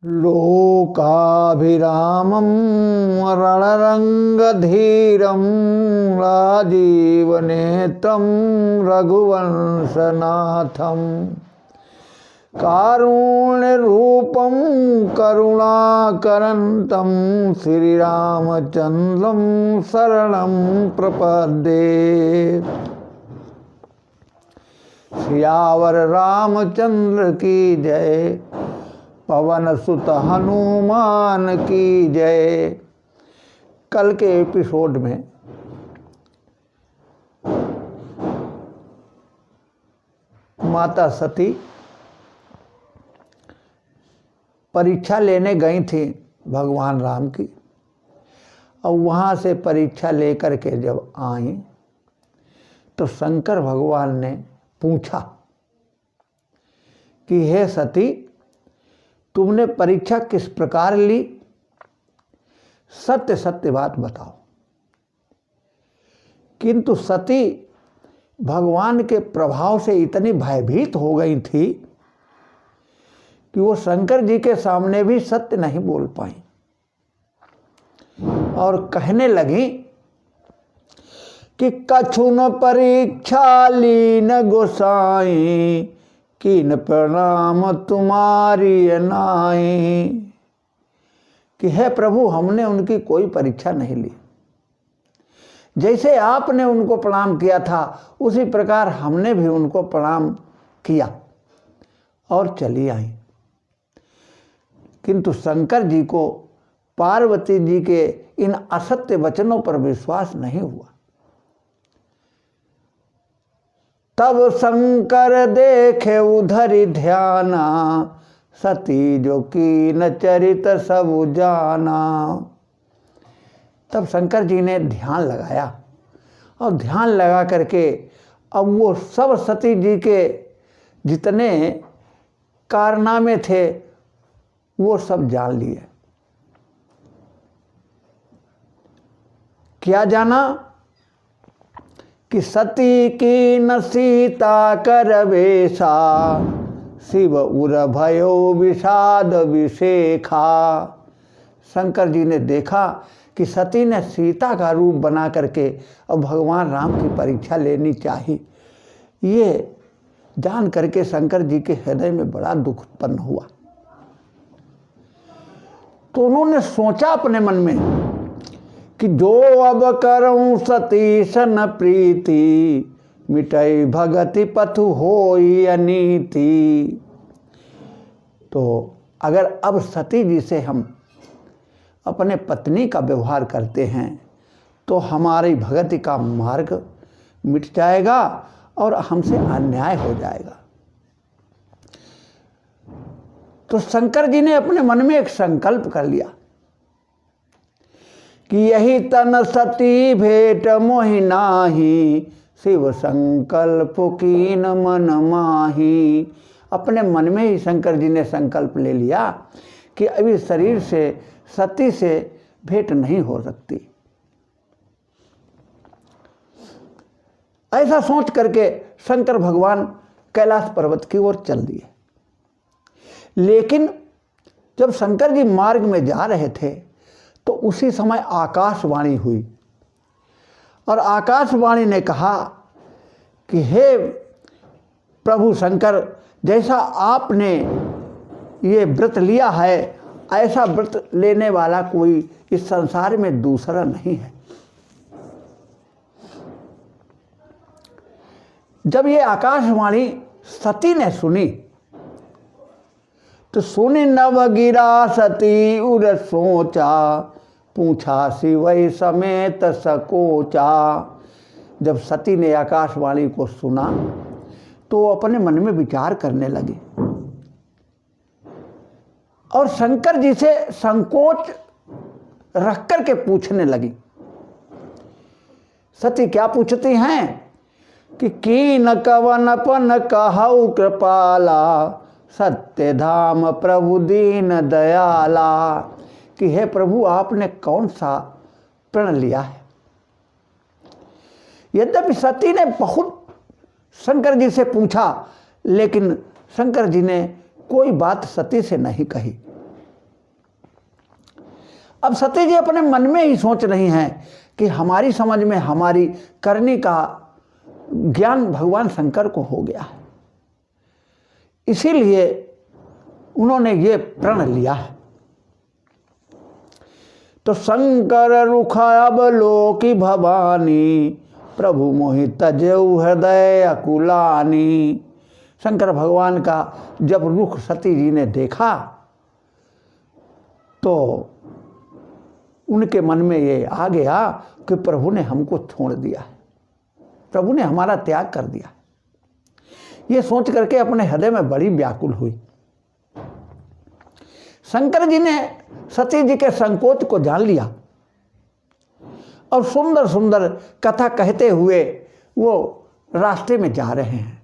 लोकाभिरामं रणरङ्गधीरं राजीवनेत्रं रघुवंशनाथं कारुण्यरूपं करुणाकरन्तं श्रीरामचन्द्रं शरणं प्रपद्ये। सियावर रामचंद्र की जय, पवन सुत हनुमान की जय। कल के एपिसोड में माता सती परीक्षा लेने गई थी भगवान राम की, और वहाँ से परीक्षा लेकर के जब आई तो शंकर भगवान ने पूछा कि हे सती, तुमने परीक्षा किस प्रकार ली, सत्य सत्य बात बताओ। किंतु सती भगवान के प्रभाव से इतनी भयभीत हो गई थी कि वो शंकर जी के सामने भी सत्य नहीं बोल पाई और कहने लगी कि कछु न परीक्षा लीन गोसाई, कीन प्रणाम तुम्हारी नाई। कि हे प्रभु, हमने उनकी कोई परीक्षा नहीं ली, जैसे आपने उनको प्रणाम किया था उसी प्रकार हमने भी उनको प्रणाम किया और चली आई। किंतु शंकर जी को पार्वती जी के इन असत्य वचनों पर विश्वास नहीं हुआ। तब शंकर देखे उधरि ध्याना, सती जो कीन चरित सब जाना। तब शंकर जी ने ध्यान लगाया और ध्यान लगा करके अब वो सब सती जी के जितने कारनामे थे वो सब जान लिए। क्या जाना कि सती की न सीता कर वेशा, शिव उर भयो विषाद विशेखा। शंकर जी ने देखा कि सती ने सीता का रूप बना करके अब भगवान राम की परीक्षा लेनी चाहिए। ये जान करके शंकर जी के हृदय में बड़ा दुख उत्पन्न हुआ। तो उन्होंने सोचा अपने मन में कि जो अब करऊं सतीश न प्रीति, मिटई भगति पथु होई अनीति। तो अगर अब सती जी से हम अपने पत्नी का व्यवहार करते हैं तो हमारी भगति का मार्ग मिट जाएगा और हमसे अन्याय हो जाएगा। तो शंकर जी ने अपने मन में एक संकल्प कर लिया कि यही तन सती भेंट मोहि नाही, शिव संकल्प कीन मन माही। अपने मन में ही शंकर जी ने संकल्प ले लिया कि अभी शरीर से सती से भेंट नहीं हो सकती। ऐसा सोच करके शंकर भगवान कैलाश पर्वत की ओर चल दिए। लेकिन जब शंकर जी मार्ग में जा रहे थे तो उसी समय आकाशवाणी हुई, और आकाशवाणी ने कहा कि हे प्रभु शंकर, जैसा आपने ये व्रत लिया है ऐसा व्रत लेने वाला कोई इस संसार में दूसरा नहीं है। जब ये आकाशवाणी सती ने सुनी तो सुनी नव गिरा सती उर सोचा, पूछा शिवई समेत सकोचा। जब सती ने आकाशवाणी को सुना तो वो अपने मन में विचार करने लगी और शंकर जी से संकोच रख करके पूछने लगी। सती क्या पूछती हैं कि कीन कवनपन कहऊ कृपाला, सत्य धाम प्रभु दीन दयाला। कि हे प्रभु, आपने कौन सा प्रण लिया है। यद्यपि सती ने बहुत शंकर जी से पूछा, लेकिन शंकर जी ने कोई बात सती से नहीं कही। अब सती जी अपने मन में ही सोच रही हैं कि हमारी समझ में हमारी करनी का ज्ञान भगवान शंकर को हो गया है, इसीलिए उन्होंने ये प्रण लिया है। तो शंकर रुखा अब लोकी भवानी, प्रभु मोहि तजेउ हृदय अकुलानी। शंकर भगवान का जब रुख सती जी ने देखा तो उनके मन में ये आ गया कि प्रभु ने हमको छोड़ दिया है, प्रभु ने हमारा त्याग कर दिया। ये सोच करके अपने हृदय में बड़ी व्याकुल हुई। शंकर जी ने सती जी के संकोच को जान लिया और सुंदर सुंदर कथा कहते हुए वो रास्ते में जा रहे हैं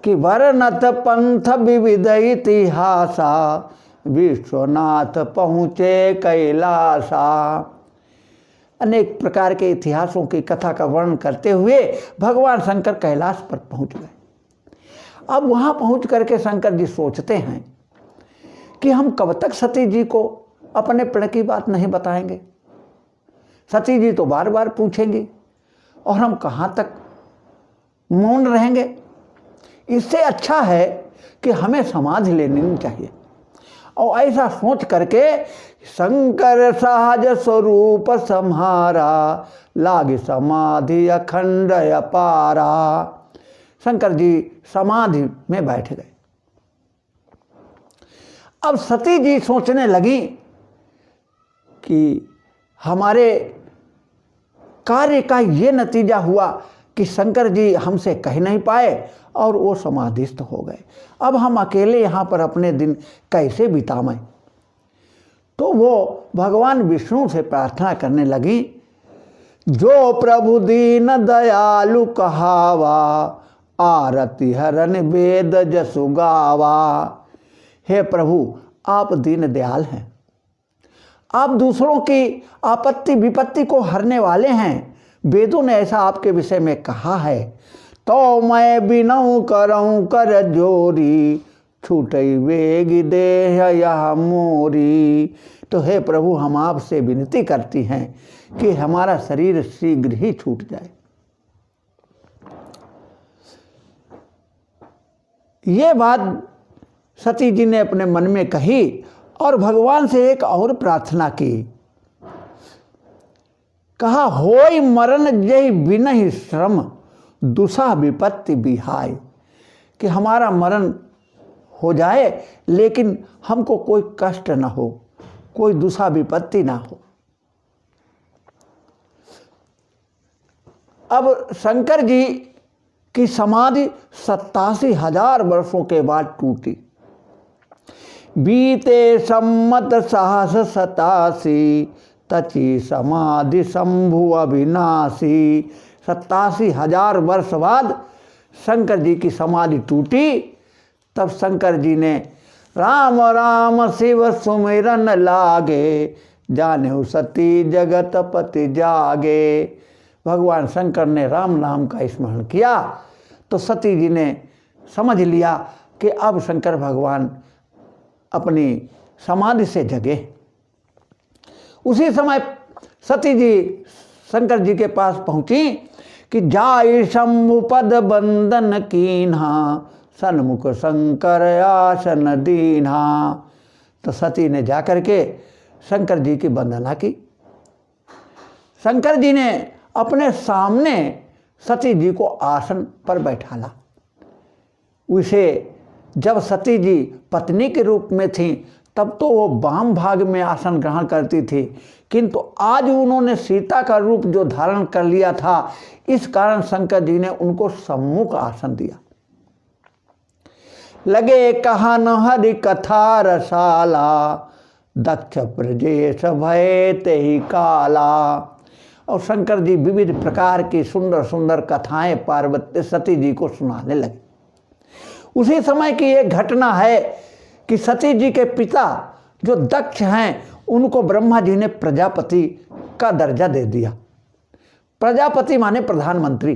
कि वर्णत पंथ विविध इतिहासा, विश्वनाथ पहुँचे कैलासा। अनेक प्रकार के इतिहासों की कथा का वर्णन करते हुए भगवान शंकर कैलाश पर पहुँच गए। अब वहाँ पहुँच करके शंकर जी सोचते हैं कि हम कब तक सती जी को अपने प्रण की बात नहीं बताएंगे। सती जी तो बार बार पूछेंगी और हम कहाँ तक मौन रहेंगे। इससे अच्छा है कि हमें समाधि लेनी चाहिए। और ऐसा सोच करके शंकर सहज स्वरूप सम्हारा, लाग समाधि अखंड अपारा। शंकर जी समाधि में बैठ गए। अब सती जी सोचने लगी कि हमारे कार्य का ये नतीजा हुआ कि शंकर जी हमसे कह नहीं पाए और वो समाधिस्थ हो गए। अब हम अकेले यहाँ पर अपने दिन कैसे बिताएं। तो वो भगवान विष्णु से प्रार्थना करने लगी, जो प्रभु दीन दयालु कहावा, आरती हरन वेद जसु गावा। हे प्रभु, आप दीन दयाल हैं, आप दूसरों की आपत्ति विपत्ति को हरने वाले हैं। वेदों ने ऐसा आपके विषय में कहा है। तो मैं बिनऊ करऊँ कर जोरी, छूटई वेग देह यह मोरी। तो हे प्रभु, हम आपसे विनती करती हैं कि हमारा शरीर शीघ्र ही छूट जाए। ये बात सती जी ने अपने मन में कही और भगवान से एक और प्रार्थना की। कहा, होई मरण जय बिनहि श्रम, दुसह विपत्ति बिहाय। कि हमारा मरण हो जाए लेकिन हमको कोई कष्ट ना हो, कोई दुसह विपत्ति ना हो। अब शंकर जी की समाधि 87,000 वर्षों के बाद टूटी। बीते सम्मत सहस 87, तची समाधि शंभु अविनाशी। 87,000 वर्ष बाद शंकर जी की समाधि टूटी। तब शंकर जी ने राम राम शिव सुमिरन लागे, जाने सती जगत पति जागे। भगवान शंकर ने राम नाम का स्मरण किया तो सती जी ने समझ लिया कि अब शंकर भगवान अपनी समाधि से जगे। उसी समय सती जी शंकर जी के पास पहुंची कि जाई शंभु पद बंदन कीन्हा, सन्मुख शंकर आसन दीन्हा। तो सती ने जाकर के शंकर जी की वंदना की। शंकर जी ने अपने सामने सती जी को आसन पर बैठाला। उसे जब सती जी पत्नी के रूप में थी तब तो वो वाम भाग में आसन ग्रहण करती थी, किंतु आज उन्होंने सीता का रूप जो धारण कर लिया था, इस कारण शंकर जी ने उनको सम्मुख आसन दिया। लगे कहन हरि कथा रसाला, दक्ष प्रजेश भय ते ही काला। और शंकर जी विविध प्रकार की सुंदर सुंदर कथाएं पार्वती सती जी को सुनाने लगे। उसी समय की एक घटना है कि सती जी के पिता जो दक्ष हैं उनको ब्रह्मा जी ने प्रजापति का दर्जा दे दिया। प्रजापति माने प्रधानमंत्री।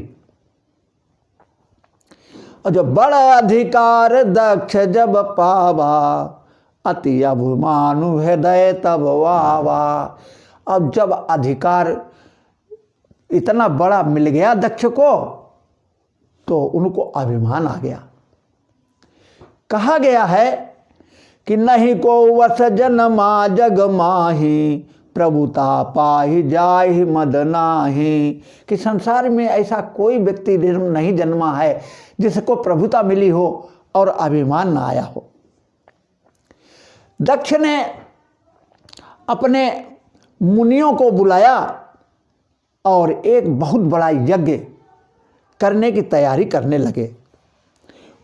और जो बड़ा अधिकार दक्ष जब पावा, अति अभिमानु हृदय तब वावा। अब जब अधिकार इतना बड़ा मिल गया दक्ष को, तो उनको अभिमान आ गया। कहा गया है कि नहीं को वस जन्मा जग माही, प्रभुता पाहि जाहि मद नाही। कि संसार में ऐसा कोई व्यक्ति नहीं जन्मा है जिसको प्रभुता मिली हो और अभिमान न आया हो। दक्ष ने अपने मुनियों को बुलाया और एक बहुत बड़ा यज्ञ करने की तैयारी करने लगे।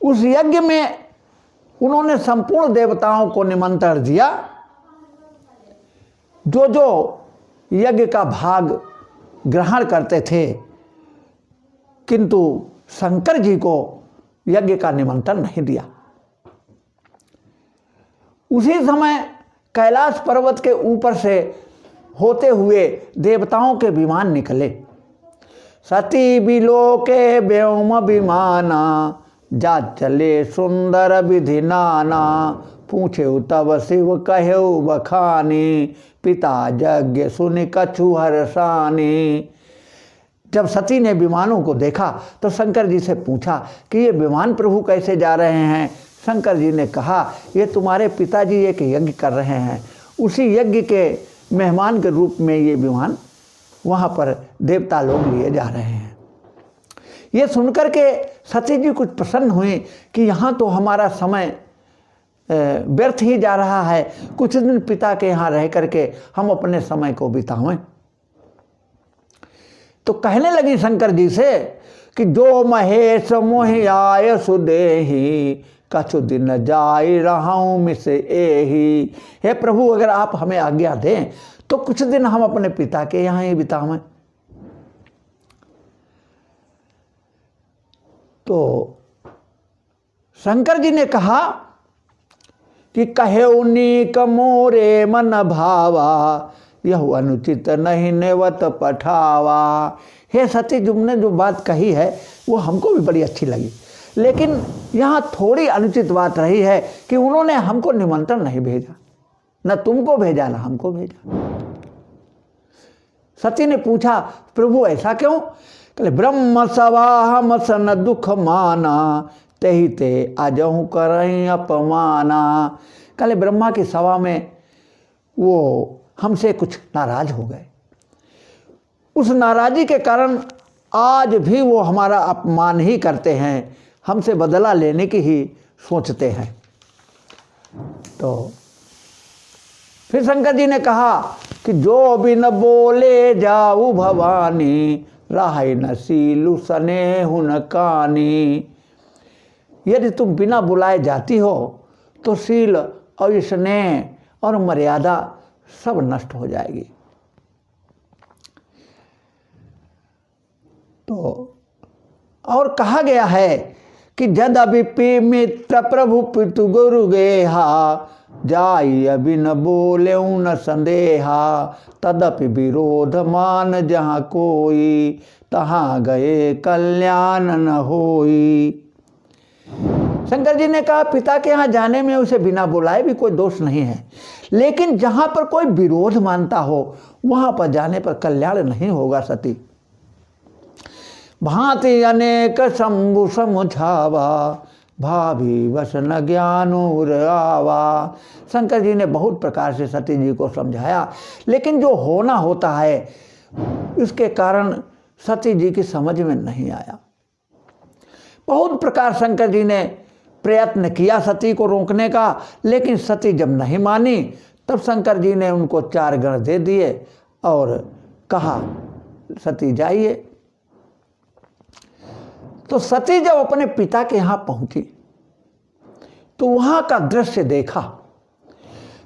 उस यज्ञ में उन्होंने संपूर्ण देवताओं को निमंत्रण दिया। जो जो यज्ञ का भाग ग्रहण करते थे, किंतु शंकर जी को यज्ञ का निमंत्रण नहीं दिया। उसी समय कैलाश पर्वत के ऊपर से होते हुए देवताओं के विमान निकले। सती बिलोके व्योम विमाना, जा चले सुंदर विधि नाना। पूछे तब शिव कहेउ बखानी, पिता यज्ञ सुनि कछु हर्षानी। जब सती ने विमानों को देखा तो शंकर जी से पूछा कि ये विमान प्रभु कैसे जा रहे हैं। शंकर जी ने कहा, ये तुम्हारे पिताजी एक यज्ञ कर रहे हैं, उसी यज्ञ के मेहमान के रूप में ये विमान वहाँ पर देवता लोग लिए जा रहे हैं। ये सुनकर के सती जी कुछ प्रसन्न हुई कि यहाँ तो हमारा समय व्यर्थ ही जा रहा है, कुछ दिन पिता के यहाँ रह करके हम अपने समय को बितावें। तो कहने लगी शंकर जी से कि जो महेश मोहि आय सुदेही, कछु दिन जाई रहूं मिस एही। हे प्रभु, अगर आप हमें आज्ञा दें तो कुछ दिन हम अपने पिता के यहाँ ही बितावें। तो शंकर जी ने कहा कि कहे उनीक मोरे मन भावा, यह अनुचित नहीं नेवत पठावा। हे सती, तुमने जो बात कही है वो हमको भी बड़ी अच्छी लगी, लेकिन यहाँ थोड़ी अनुचित बात रही है कि उन्होंने हमको निमंत्रण नहीं भेजा, न तुमको भेजा न हमको भेजा। सती ने पूछा, प्रभु ऐसा क्यों? कहले ब्रह्म सवाहम सन दुख माना, तेहि ते आजहु करहीं अपमाना। कहले ब्रह्मा की सभा में वो हमसे कुछ नाराज हो गए, उस नाराजी के कारण आज भी वो हमारा अपमान ही करते हैं, हमसे बदला लेने की ही सोचते हैं। तो फिर शंकर जी ने कहा कि जो बिन बोले जाऊ भवानी, राहि न सीलु सने हुन कानी। यदि तुम बिना बुलाए जाती हो तो सील और स्नेह और मर्यादा सब नष्ट हो जाएगी। तो और कहा गया है कि जद अभिपि मित्र प्रभु पितु गुरु गेहा, जाई अभी न बोले न संदेहा। तदपि विरोध मान जहाँ कोई, तहाँ गए कल्याण न होई। शंकर जी ने कहा, पिता के यहाँ जाने में उसे बिना बुलाए भी कोई दोष नहीं है, लेकिन जहाँ पर कोई विरोध मानता हो वहाँ पर जाने पर कल्याण नहीं होगा सती। भांति अनेक शंभु समुझावा, भाभी बस न ज्ञानूर आवा। शंकर जी ने बहुत प्रकार से सती जी को समझाया, लेकिन जो होना होता है इसके कारण सती जी की समझ में नहीं आया। बहुत प्रकार शंकर जी ने प्रयत्न किया सती को रोकने का, लेकिन सती जब नहीं मानी तब शंकर जी ने उनको 4 गण दे दिए और कहा, सती जाइए। तो सती जब अपने पिता के यहाँ पहुंची तो वहाँ का दृश्य देखा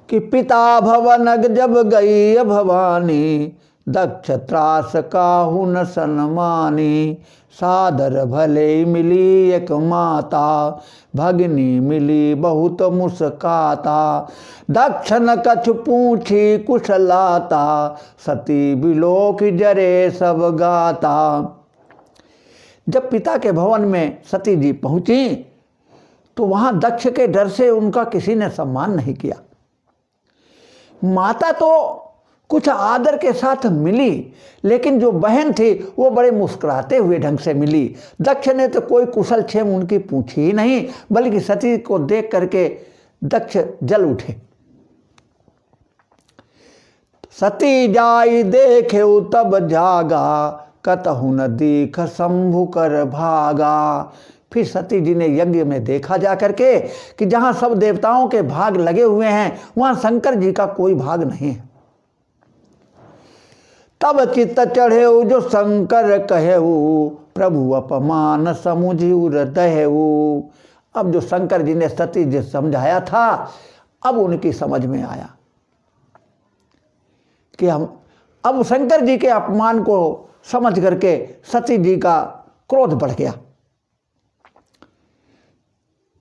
कि पिता भवन जब गई भवानी, दक्ष त्रास काहू न सन्मानी। सादर भले मिली एक माता, भगनी मिली बहुत मुस्काता। दक्ष न कछु पूछी कुशलाता, सती बिलोक जरे सब गाता। जब पिता के भवन में सती जी पहुंची तो वहाँ दक्ष के डर से उनका किसी ने सम्मान नहीं किया। माता तो कुछ आदर के साथ मिली, लेकिन जो बहन थी वो बड़े मुस्कुराते हुए ढंग से मिली। दक्ष ने तो कोई कुशल क्षेम उनकी पूछी ही नहीं, बल्कि सती को देख करके दक्ष जल उठे। सती जाई देखे तब जागा, कतहु न दीख शंभु कर भागा। फिर सती जी ने यज्ञ में देखा जा करके कि जहाँ सब देवताओं के भाग लगे हुए हैं वहाँ शंकर जी का कोई भाग नहीं है। तब चित्त चढ़े जो शंकर कहेऊ, प्रभु अपमान समुझी दहेऊ। अब जो शंकर जी ने सती जी समझाया था, अब उनकी समझ में आया कि अब शंकर जी के अपमान को समझ करके सती जी का क्रोध बढ़ गया।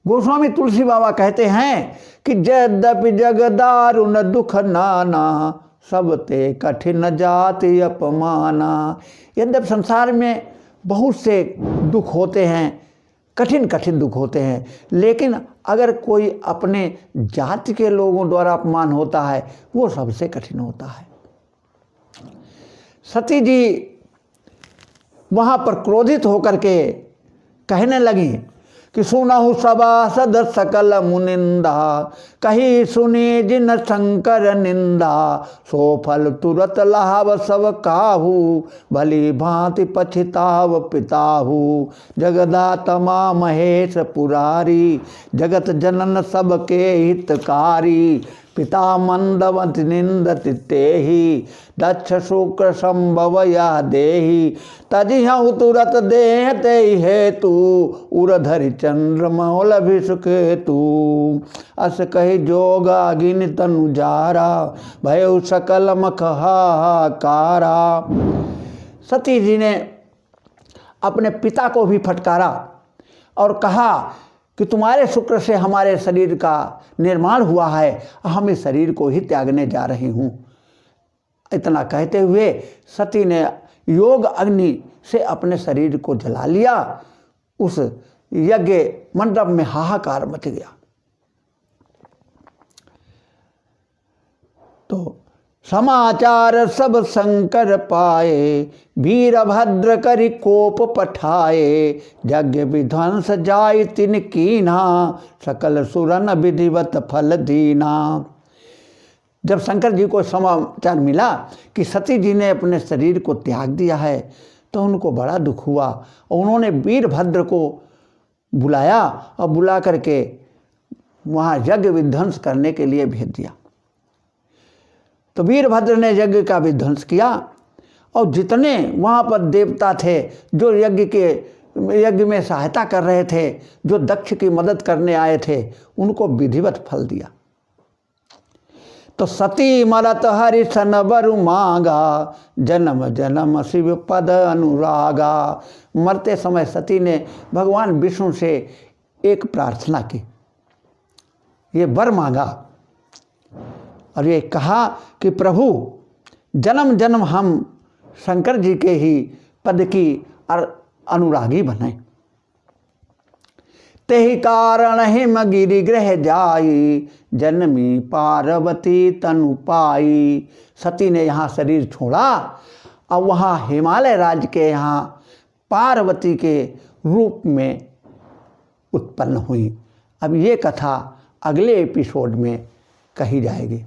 गोस्वामी तुलसी बाबा कहते हैं कि यद्यपि जगदारुण दुख नाना, सब ते कठिन जाति अपमाना। यद्यपि संसार में बहुत से दुख होते हैं, कठिन कठिन दुख होते हैं, लेकिन अगर कोई अपने जाति के लोगों द्वारा अपमान होता है वो सबसे कठिन होता है। सती जी वहाँ पर क्रोधित होकर के कहने लगी कि सुनहु सभासद सकल मुनिंदा, कही सुनी जिन शंकर निंदा। सो फल तुरत लाभ सब काहू, भली भांति पछिताव पिताहू। जगदात्मा महेश पुरारी, जगत जनन सबके हितकारी। पिता मंदवत निंदति तेहि, दक्ष शुक्र संभव या देहि। तजिहु तुरत देह ते हेतु, उरधरि चंद्र मौल भिषुकेतु। अस कहि जोगा गिन तनु जारा, भयउ सकल मख हाहाकारा। सती जी ने अपने पिता को भी फटकारा और कहा कि तुम्हारे शुक्र से हमारे शरीर का निर्माण हुआ है, हम इस शरीर को ही त्यागने जा रही हूँ। इतना कहते हुए सती ने योग अग्नि से अपने शरीर को जला लिया। उस यज्ञ मंडप में हाहाकार मच गया। तो समाचार सब शंकर पाए, वीरभद्र करि कोप पठाए। यज्ञ विध्वंस जाय तिन कीन्हा, सकल सुरन विधिवत फल दीना। जब शंकर जी को समाचार मिला कि सती जी ने अपने शरीर को त्याग दिया है तो उनको बड़ा दुख हुआ और उन्होंने वीरभद्र को बुलाया और बुला करके वहाँ यज्ञ विध्वंस करने के लिए भेज दिया। तो वीरभद्र ने यज्ञ का विध्वंस किया और जितने वहाँ पर देवता थे जो यज्ञ में सहायता कर रहे थे, जो दक्ष की मदद करने आए थे, उनको विधिवत फल दिया। तो सती मरत हरि सन बरु मांगा, जन्म जन्म शिव पद अनुरागा। मरते समय सती ने भगवान विष्णु से एक प्रार्थना की, ये वर मांगा और ये कहा कि प्रभु जन्म जन्म हम शंकर जी के ही पद की अनुरागी बने। तेहि कारण हिम गिरि गृह जाई, जन्मी पार्वती तनु पाई। सती ने यहाँ शरीर छोड़ा और वहाँ हिमालय राज्य के यहाँ पार्वती के रूप में उत्पन्न हुई। अब ये कथा अगले एपिसोड में कही जाएगी।